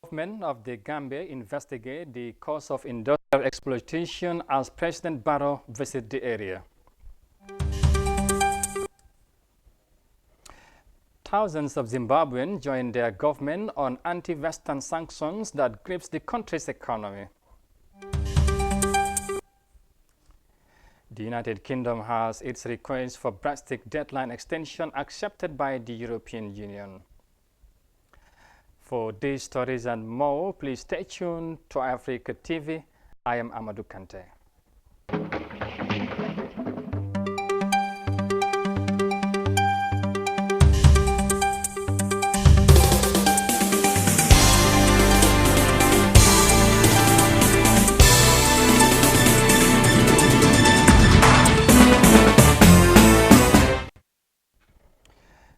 Government of the Gambia investigate the cause of industrial exploitation as President Barrow visits the area. Thousands of Zimbabweans join their government on anti-Western sanctions that grips the country's economy. The United Kingdom has its request for Brexit deadline extension accepted by the European Union. For these stories and more, please stay tuned to Africa TV. I am Amadou Kante.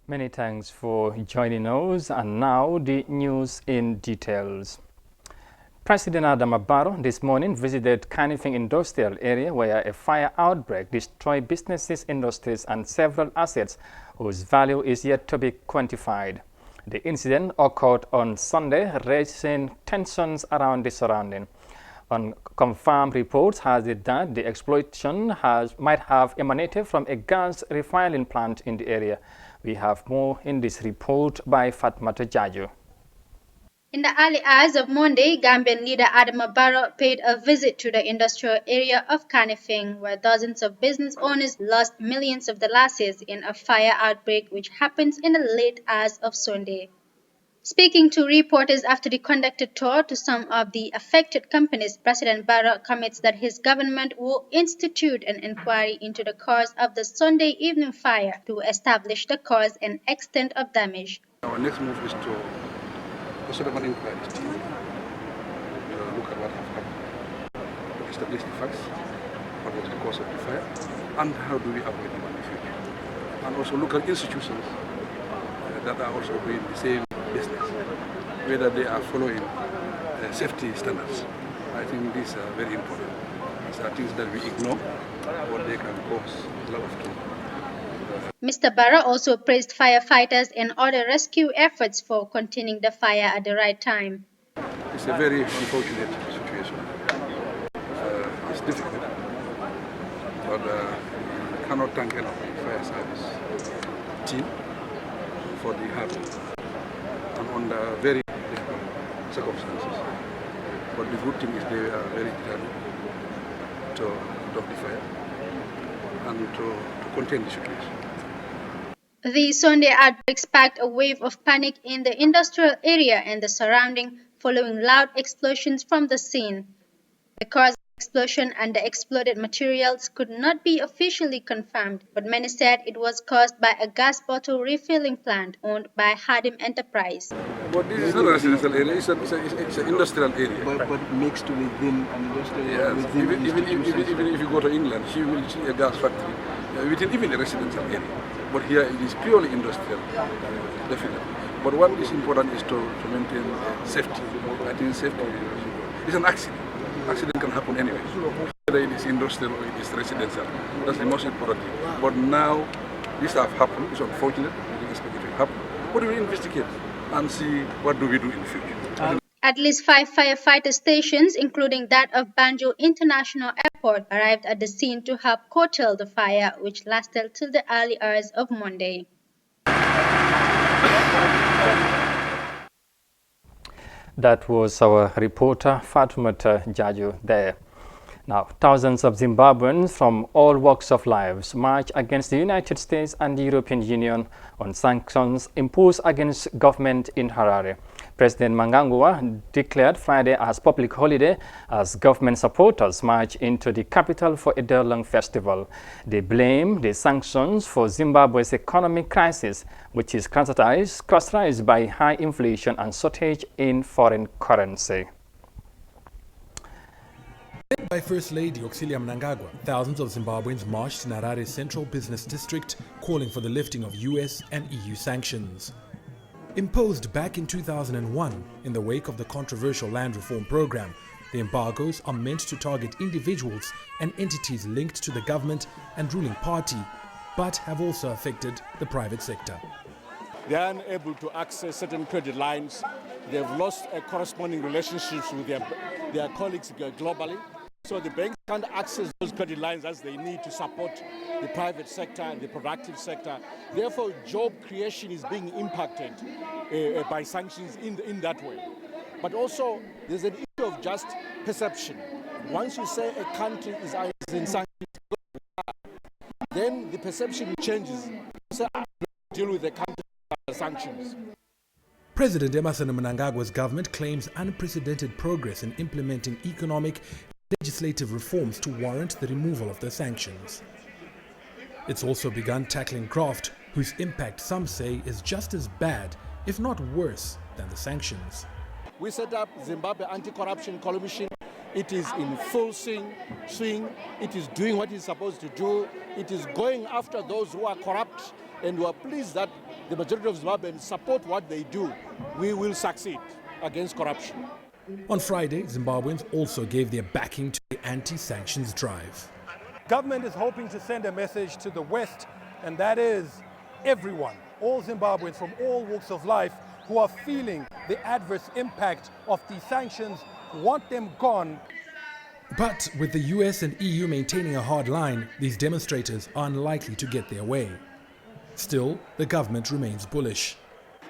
Many thanks for joining us, and now the news in details. President Adama Barrow this morning visited Kanifing industrial area where a fire outbreak destroyed businesses, industries and several assets whose value is yet to be quantified. The incident occurred on Sunday, raising tensions around the surrounding. Unconfirmed reports has it that the explosion might have emanated from a gas refining plant in the area. We have more in this report by Fatmata Jaju. In the early hours of Monday, Gambian leader Adama Barrow paid a visit to the industrial area of Kanifing, where dozens of business owners lost millions of dollars in a fire outbreak which happened in the late hours of Sunday. Speaking to reporters after the conducted tour to some of the affected companies, President Barrow commits that his government will institute an inquiry into the cause of the Sunday evening fire to establish the cause and extent of damage. Our next move is to set up an inquiry team to look at what happened, to establish the facts, what was the cause of the fire, and how do we avoid it in the future. And also look at institutions that are also doing the same business, whether they are following safety standards. I think these are very important. These are things that we ignore, but they can cause a lot of trouble. Mr. Barrow also praised firefighters and other rescue efforts for containing the fire at the right time. It's a very unfortunate situation. It's difficult, but we cannot thank enough the fire service team for the hard work and under very difficult circumstances. But the good thing is they are very determined to stop the fire and to contain the situation. The Sunday outbreak sparked a wave of panic in the industrial area and the surrounding following loud explosions from the scene. The cause of the explosion and the exploded materials could not be officially confirmed, but many said it was caused by a gas bottle refilling plant owned by Hadim Enterprise. But this is not a residential area, it's an industrial area. But mixed within an industrial area. Yes. Even if you go to England, you will see a gas factory within even a residential area. But here it is purely industrial, definitely. But what is important is to maintain safety. I think safety is an accident. Accident can happen anyway. Whether it is industrial or it is residential, that's the most important thing. But now this have happened. It's unfortunate. We didn't expect it to happen. But we will investigate and see what do we do in the future. At least 5 firefighter stations, including that of Banjul International Airport, arrived at the scene to help curtail the fire, which lasted till the early hours of Monday. That was our reporter Fatmata Jaju there. Now, thousands of Zimbabweans from all walks of life march against the United States and the European Union on sanctions imposed against government in Harare. President Mnangagwa declared Friday as public holiday as government supporters march into the capital for a day-long festival. They blame the sanctions for Zimbabwe's economic crisis, which is characterized by high inflation and shortage in foreign currency. Led by First Lady Auxilia Mnangagwa, thousands of Zimbabweans marched in Harare's central business district, calling for the lifting of US and EU sanctions. Imposed back in 2001 in the wake of the controversial land reform program, the embargoes are meant to target individuals and entities linked to the government and ruling party, but have also affected the private sector. They are unable to access certain credit lines they've lost corresponding relationships with their colleagues globally. So the banks can't access those credit lines as they need to support the private sector and the productive sector. Therefore, job creation is being impacted by sanctions in that way. But also, there's an issue of just perception. Once you say a country is in sanctions, then the perception changes. You say, deal with the country sanctions. President Emmerson Mnangagwa's government claims unprecedented progress in implementing economic and legislative reforms to warrant the removal of the sanctions. It's also begun tackling graft, whose impact some say is just as bad, if not worse, than the sanctions. We set up Zimbabwe Anti-Corruption Commission. It is in full swing. It is doing what it's supposed to do. It is going after those who are corrupt, and we are pleased that the majority of Zimbabweans support what they do. We will succeed against corruption. On Friday, Zimbabweans also gave their backing to the anti-sanctions drive. Government is hoping to send a message to the West, and that is everyone, all Zimbabweans from all walks of life who are feeling the adverse impact of these sanctions, want them gone. But with the US and EU maintaining a hard line, these demonstrators are unlikely to get their way. Still, the government remains bullish.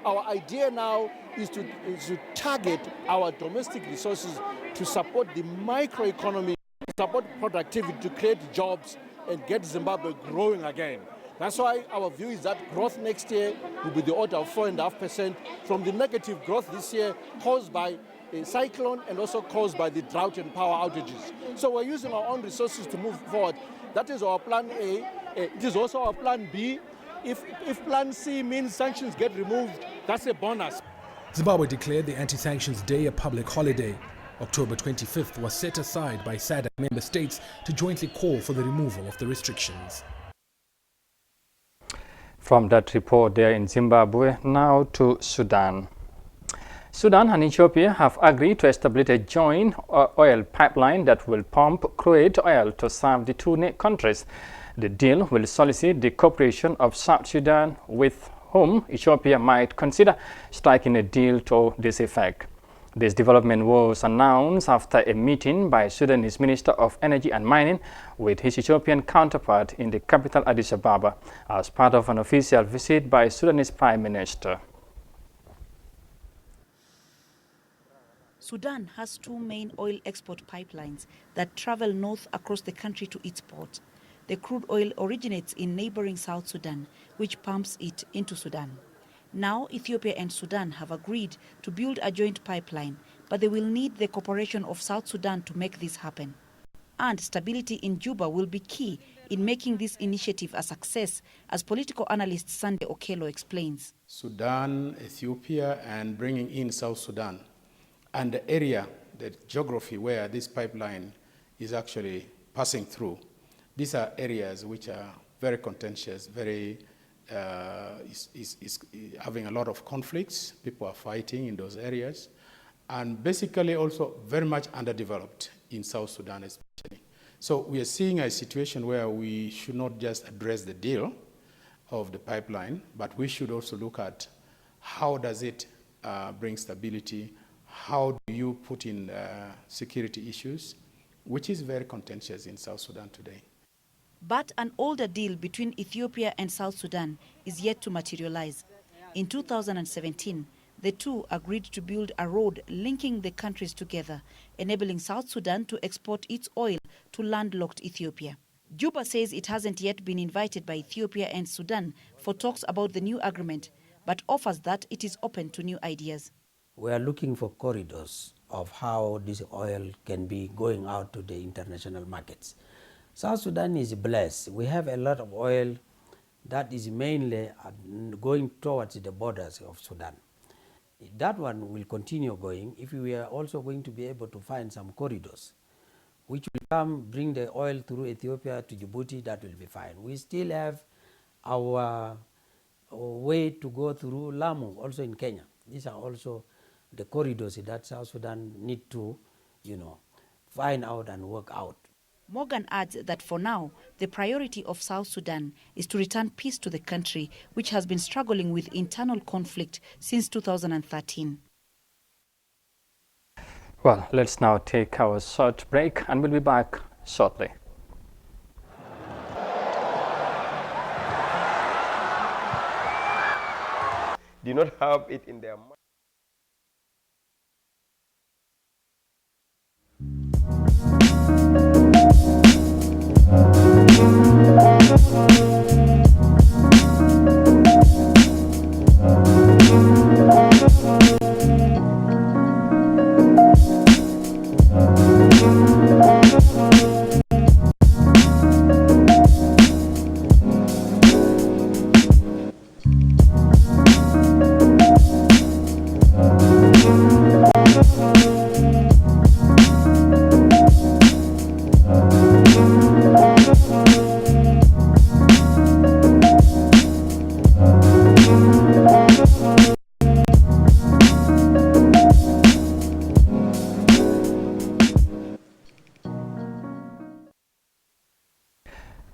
Our idea now is to target our domestic resources to support the microeconomy, support productivity, to create jobs and get Zimbabwe growing again. That's why our view is that growth next year will be the order of 4.5% from the negative growth this year caused by a cyclone and also caused by the drought and power outages. So we're using our own resources to move forward. That is our plan A. It is also our plan B. If plan C means sanctions get removed, that's a bonus. Zimbabwe declared the Anti-Sanctions Day a public holiday. October 25th was set aside by SADC member states to jointly call for the removal of the restrictions. From that report there in Zimbabwe, now to Sudan. Sudan and Ethiopia have agreed to establish a joint oil pipeline that will pump crude oil to serve the two countries. The deal will solicit the cooperation of South Sudan, with whom Ethiopia might consider striking a deal to this effect. This development was announced after a meeting by Sudanese Minister of Energy and Mining with his Ethiopian counterpart in the capital Addis Ababa as part of an official visit by Sudanese Prime Minister. Sudan has two main oil export pipelines that travel north across the country to its port. The crude oil originates in neighboring South Sudan, which pumps it into Sudan. Now, Ethiopia and Sudan have agreed to build a joint pipeline, but they will need the cooperation of South Sudan to make this happen. And stability in Juba will be key in making this initiative a success, as political analyst Sunday Okello explains. Sudan, Ethiopia, and bringing in South Sudan, and the area, the geography where this pipeline is actually passing through, these are areas which are very contentious, very is having a lot of conflicts. People are fighting in those areas, and basically also very much underdeveloped in South Sudan especially. So we are seeing a situation where we should not just address the deal of the pipeline, but we should also look at how does it bring stability, how do you put in security issues, which is very contentious in South Sudan today. But an older deal between Ethiopia and South Sudan is yet to materialize. In 2017, the two agreed to build a road linking the countries together, enabling South Sudan to export its oil to landlocked Ethiopia. Juba says it hasn't yet been invited by Ethiopia and Sudan for talks about the new agreement, but offers that it is open to new ideas. We are looking for corridors of how this oil can be going out to the international markets. South Sudan is blessed. We have a lot of oil that is mainly going towards the borders of Sudan. That one will continue going if we are also going to be able to find some corridors which will come, bring the oil through Ethiopia to Djibouti. That will be fine. We still have our way to go through Lamu, also in Kenya. These are also the corridors that South Sudan need to, find out and work out. Morgan adds that for now, the priority of South Sudan is to return peace to the country, which has been struggling with internal conflict since 2013. Well, let's now take our short break and we'll be back shortly. Do not have it in their mind.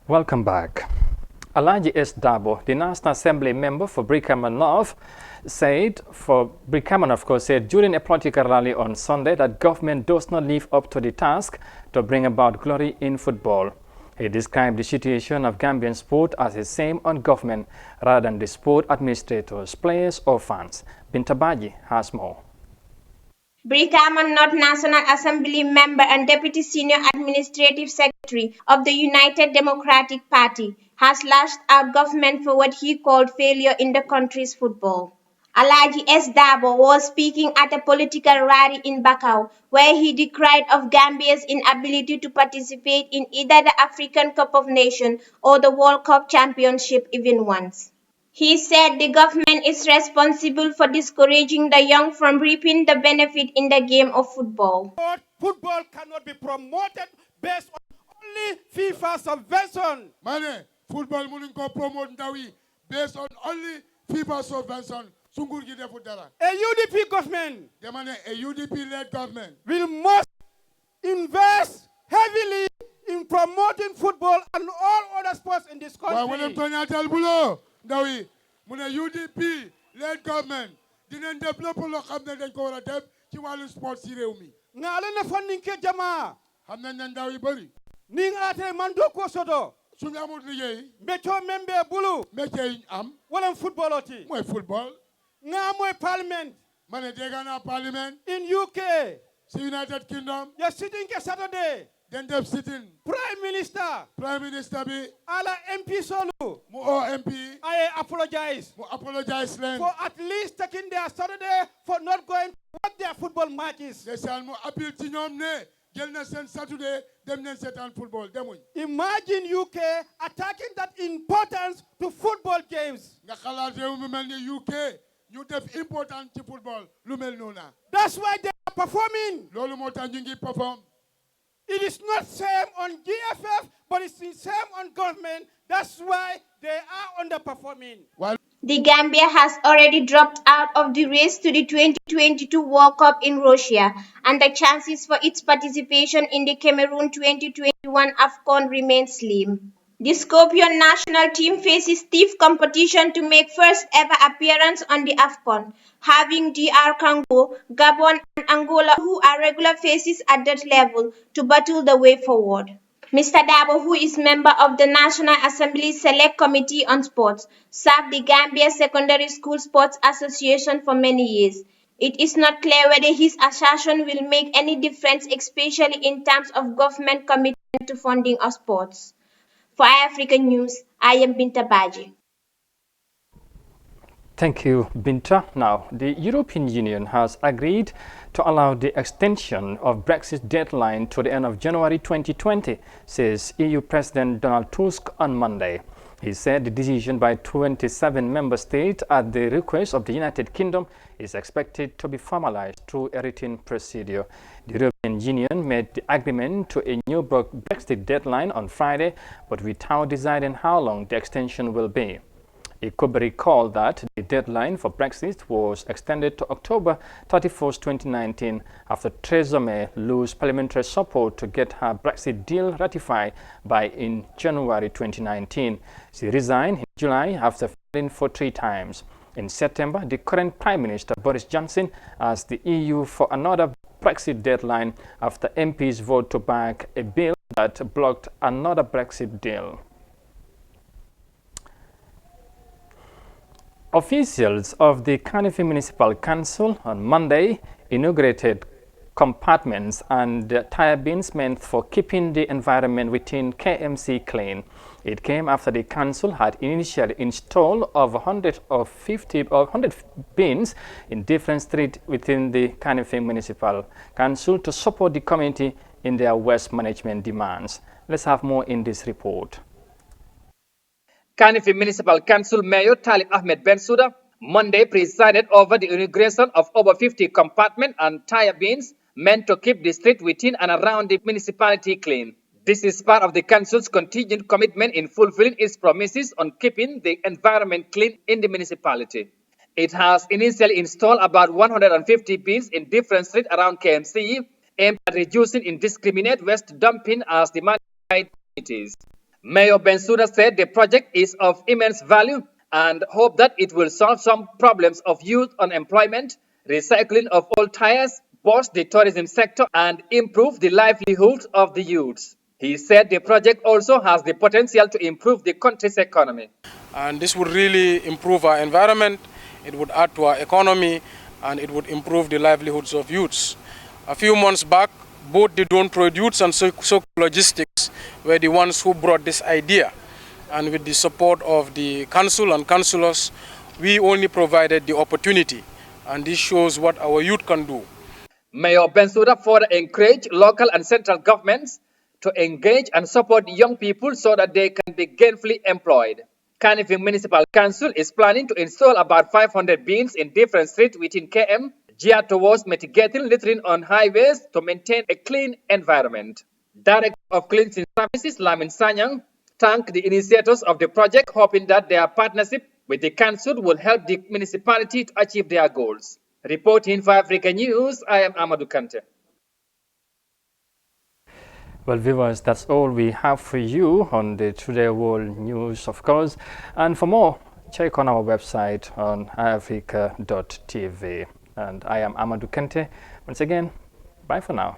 Welcome back. Alaji S. Dabo, the National Assembly member for Brikama North, said during a political rally on Sunday that government does not live up to the task to bring about glory in football. He described the situation of Gambian sport as a shame on government rather than the sport administrators, players or fans. Bintabaji has more. Brikama North National Assembly member and Deputy Senior Administrative Secretary of the United Democratic Party has lashed out government for what he called failure in the country's football. Alaji S. Dabo was speaking at a political rally in Bakau, where he decried of Gambia's inability to participate in either the African Cup of Nations or the World Cup Championship even once. He said the government is responsible for discouraging the young from reaping the benefit in the game of football. Football cannot be promoted based on only FIFA subvention. Mane, football muninko promote ndawi based on only FIFA subvention. Sungurgi de futara. A UDP government, a UDP-led government, must invest heavily in promoting football and all other sports in this country. Ndawi, muna UDP-led government, didn't develop lo xamne dañ ko wara def ci walu sport ci réew mi. Ngala na funding ke jama. Xamna na ndaw yi bari. Ning ate man do ko soto. Suñu amul liggéey. Meto membe bulu. Métier am. Wala footballoti. Moy football. Nga moy parliament. Mané dégana parliament. In UK. Si United Kingdom. You're sitting ke Saturday. Then they're sitting. Prime Minister be. Ala MP Solu. Mo MP. I apologize. Mo apologize then. For at least taking their Saturday for not going to watch their football matches. They shall mo appeal to ñom ne. Jël na sen Saturday dem nañ seetaan football demuñ. Imagine UK attacking that importance to football games. Nga xalaat réew mi melni UK ñu def important ci football lu mel nona. That's why they are performing. Lolu moo tax ñu ngi perform. It is not shame on GFF, but it's shame on government. That's why they are underperforming. The Gambia has already dropped out of the race to the 2022 World Cup in Russia, and the chances for its participation in the Cameroon 2021 AFCON remain slim. The Scorpion national team faces stiff competition to make first ever appearance on the AFCON, having DR Congo, Gabon and Angola, who are regular faces at that level, to battle the way forward. Mr. Dabo, who is member of the National Assembly Select Committee on Sports, served the Gambia Secondary School Sports Association for many years. It is not clear whether his assertion will make any difference, especially in terms of government commitment to funding of sports. For African News, I am Binta Baji. Thank you, Binta. Now, the European Union has agreed to allow the extension of Brexit deadline to the end of January 2020, says EU President Donald Tusk on Monday. He said the decision by 27 member states at the request of the United Kingdom is expected to be formalized through a written procedure. The European Union made the agreement to a new Brexit deadline on Friday, but without deciding how long the extension will be. It could be recalled that the deadline for Brexit was extended to October 31, 2019, after Theresa May lost parliamentary support to get her Brexit deal ratified in January 2019. She resigned in July after failing for 3 times. In September, the current Prime Minister Boris Johnson asked the EU for another Brexit deadline after MPs vote to back a bill that blocked another Brexit deal. Officials of the Kanifing Municipal Council on Monday inaugurated compartments and tire bins meant for keeping the environment within KMC clean. It came after the council had initially installed over 100 bins in different streets within the Kanifing Municipal Council to support the community in their waste management demands. Let's have more in this report. Kanifing Municipal Council Mayor Talib Ahmed Bensouda Monday presided over the inauguration of over 50 compartments and tire bins meant to keep the street within and around the municipality clean. This is part of the council's continued commitment in fulfilling its promises on keeping the environment clean in the municipality. It has initially installed about 150 bins in different streets around KMC, aimed at reducing indiscriminate waste dumping as demanded by communities. Mayor Bensouda said the project is of immense value and hope that it will solve some problems of youth unemployment, recycling of old tires, boost the tourism sector, and improve the livelihoods of the youths. He said the project also has the potential to improve the country's economy. And this would really improve our environment, it would add to our economy, and it would improve the livelihoods of youths. A few months back, both the Don't Produce and Logistics were the ones who brought this idea. And with the support of the council and councillors, we only provided the opportunity. And this shows what our youth can do. Mayor Bensouda further encouraged local and central governments to engage and support young people so that they can be gainfully employed. Kanifing Municipal Council is planning to install about 500 bins in different streets within KM, geared towards mitigating littering on highways to maintain a clean environment. Director of Cleansing Services Lamin Sanyang thanked the initiators of the project, hoping that their partnership with the council will help the municipality to achieve their goals. Reporting for Africa News, I am Amadou Kante. Well, viewers, that's all we have for you on the Today World News, of course. And for more, check on our website on africa.tv. And I am Amadou Kante. Once again, bye for now.